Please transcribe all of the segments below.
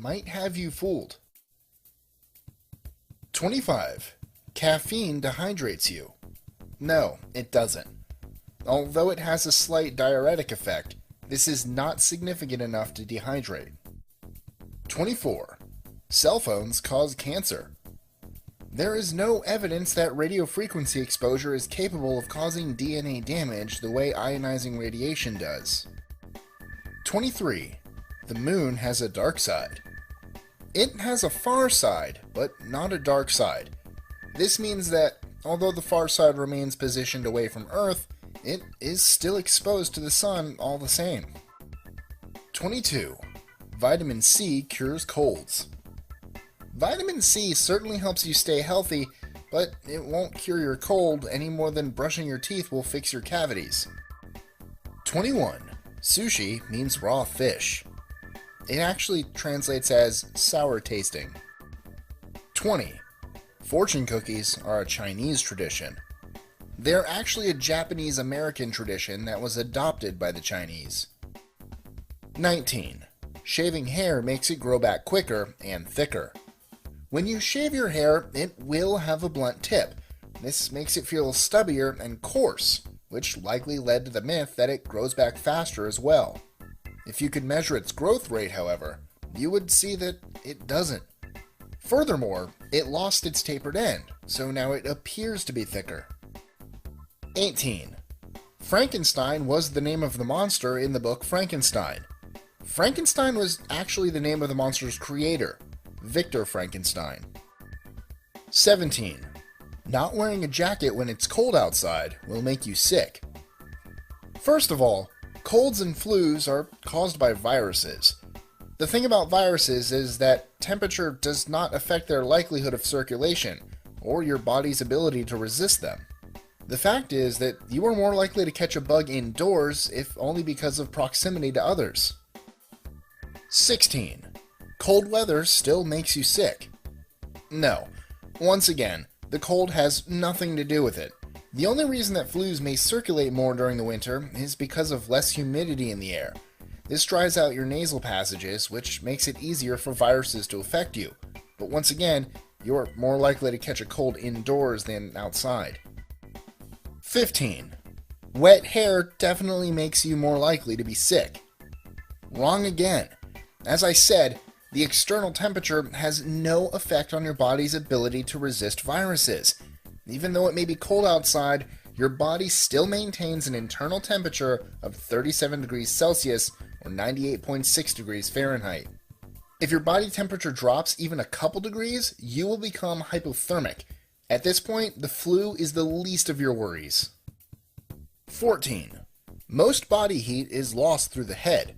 might have you fooled. 25. Caffeine dehydrates you. No, it doesn't. Although it has a slight diuretic effect, this is not significant enough to dehydrate. 24. Cell phones cause cancer. There is no evidence that radiofrequency exposure is capable of causing DNA damage the way ionizing radiation does. 23. The moon has a dark side. It has a far side, but not a dark side. This means that, although the far side remains positioned away from Earth, it is still exposed to the sun all the same. 22. Vitamin C cures colds. Vitamin C certainly helps you stay healthy, but it won't cure your cold any more than brushing your teeth will fix your cavities. 21. Sushi means raw fish. It actually translates as sour tasting. 20. Fortune cookies are a Chinese tradition. They're actually a Japanese-American tradition that was adopted by the Chinese. 19. Shaving hair makes it grow back quicker and thicker. When you shave your hair, it will have a blunt tip. This makes it feel stubbier and coarse, which likely led to the myth that it grows back faster as well. If you could measure its growth rate, however, you would see that it doesn't. Furthermore, it lost its tapered end, so now it appears to be thicker. 18. Frankenstein was the name of the monster in the book Frankenstein. Frankenstein was actually the name of the monster's creator, Victor Frankenstein. 17. Not wearing a jacket when it's cold outside will make you sick. First of all, colds and flus are caused by viruses. The thing about viruses is that temperature does not affect their likelihood of circulation, or your body's ability to resist them. The fact is that you are more likely to catch a bug indoors, if only because of proximity to others. 16. Cold weather still makes you sick. No. Once again, the cold has nothing to do with it. The only reason that flus may circulate more during the winter is because of less humidity in the air. This dries out your nasal passages, which makes it easier for viruses to affect you. But once again, you're more likely to catch a cold indoors than outside. 15. Wet hair definitely makes you more likely to be sick. Wrong again. As I said, the external temperature has no effect on your body's ability to resist viruses. Even though it may be cold outside, your body still maintains an internal temperature of 37 degrees Celsius or 98.6 degrees Fahrenheit. If your body temperature drops even a couple degrees, you will become hypothermic. At this point, the flu is the least of your worries. 14. Most body heat is lost through the head.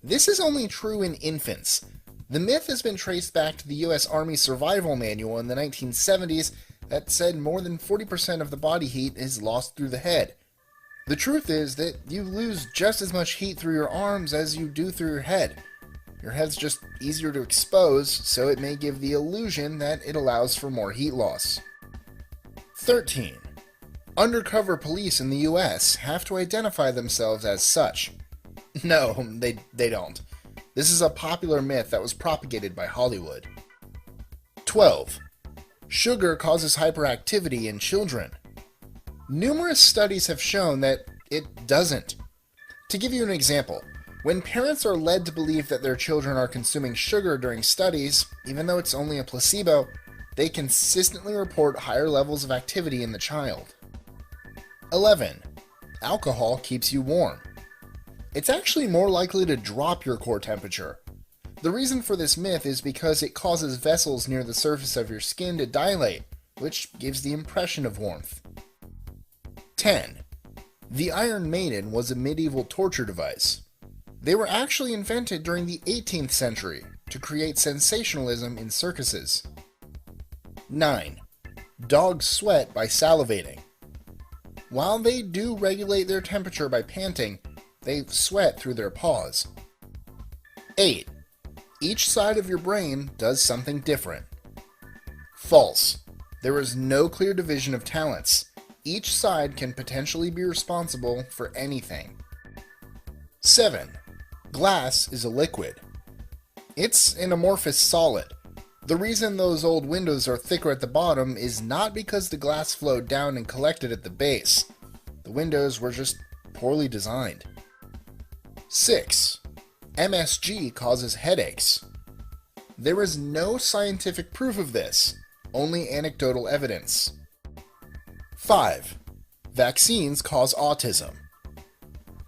This is only true in infants. The myth has been traced back to the U.S. Army Survival Manual in the 1970s that said more than 40% of the body heat is lost through the head. The truth is that you lose just as much heat through your arms as you do through your head. Your head's just easier to expose, so it may give the illusion that it allows for more heat loss. 13. Undercover police in the U.S. have to identify themselves as such. No, they don't. This is a popular myth that was propagated by Hollywood. 12. Sugar causes hyperactivity in children. Numerous studies have shown that it doesn't. To give you an example, when parents are led to believe that their children are consuming sugar during studies, even though it's only a placebo, they consistently report higher levels of activity in the child. 11. Alcohol keeps you warm. It's actually more likely to drop your core temperature. The reason for this myth is because it causes vessels near the surface of your skin to dilate, which gives the impression of warmth. 10. The Iron Maiden was a medieval torture device. They were actually invented during the 18th century to create sensationalism in circuses. 9. Dogs sweat by salivating. While they do regulate their temperature by panting, they sweat through their paws. 8. Each side of your brain does something different. False. There is no clear division of talents. Each side can potentially be responsible for anything. 7. Glass is a liquid. It's an amorphous solid. The reason those old windows are thicker at the bottom is not because the glass flowed down and collected at the base. The windows were just poorly designed. 6. MSG causes headaches. There is no scientific proof of this, only anecdotal evidence. 5. Vaccines cause autism.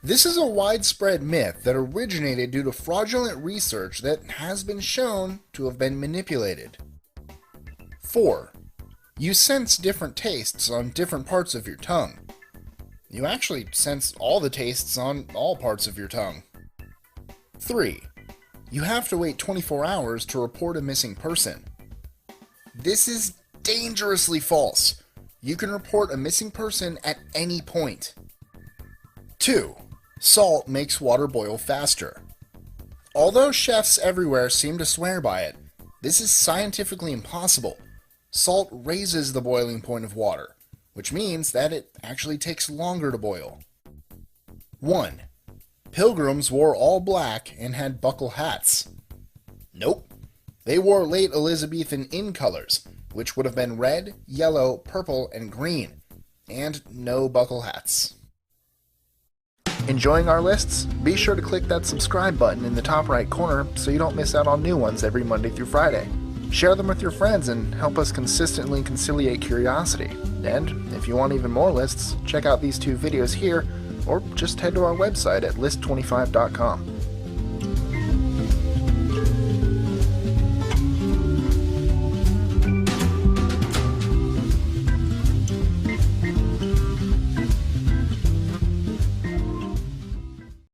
This is a widespread myth that originated due to fraudulent research that has been shown to have been manipulated. 4. You sense different tastes on different parts of your tongue. You actually sense all the tastes on all parts of your tongue. 3. You have to wait 24 hours to report a missing person. This is dangerously false. You can report a missing person at any point. 2. Salt makes water boil faster. Although chefs everywhere seem to swear by it, this is scientifically impossible. Salt raises the boiling point of water, which means that it actually takes longer to boil. 1. Pilgrims wore all black and had buckle hats. Nope. They wore late Elizabethan inn colors, which would have been red, yellow, purple, and green, and no buckle hats. Enjoying our lists? Be sure to click that subscribe button in the top right corner so you don't miss out on new ones every Monday through Friday. Share them with your friends and help us consistently conciliate curiosity. And if you want even more lists, check out these 2 videos here, or just head to our website at list25.com.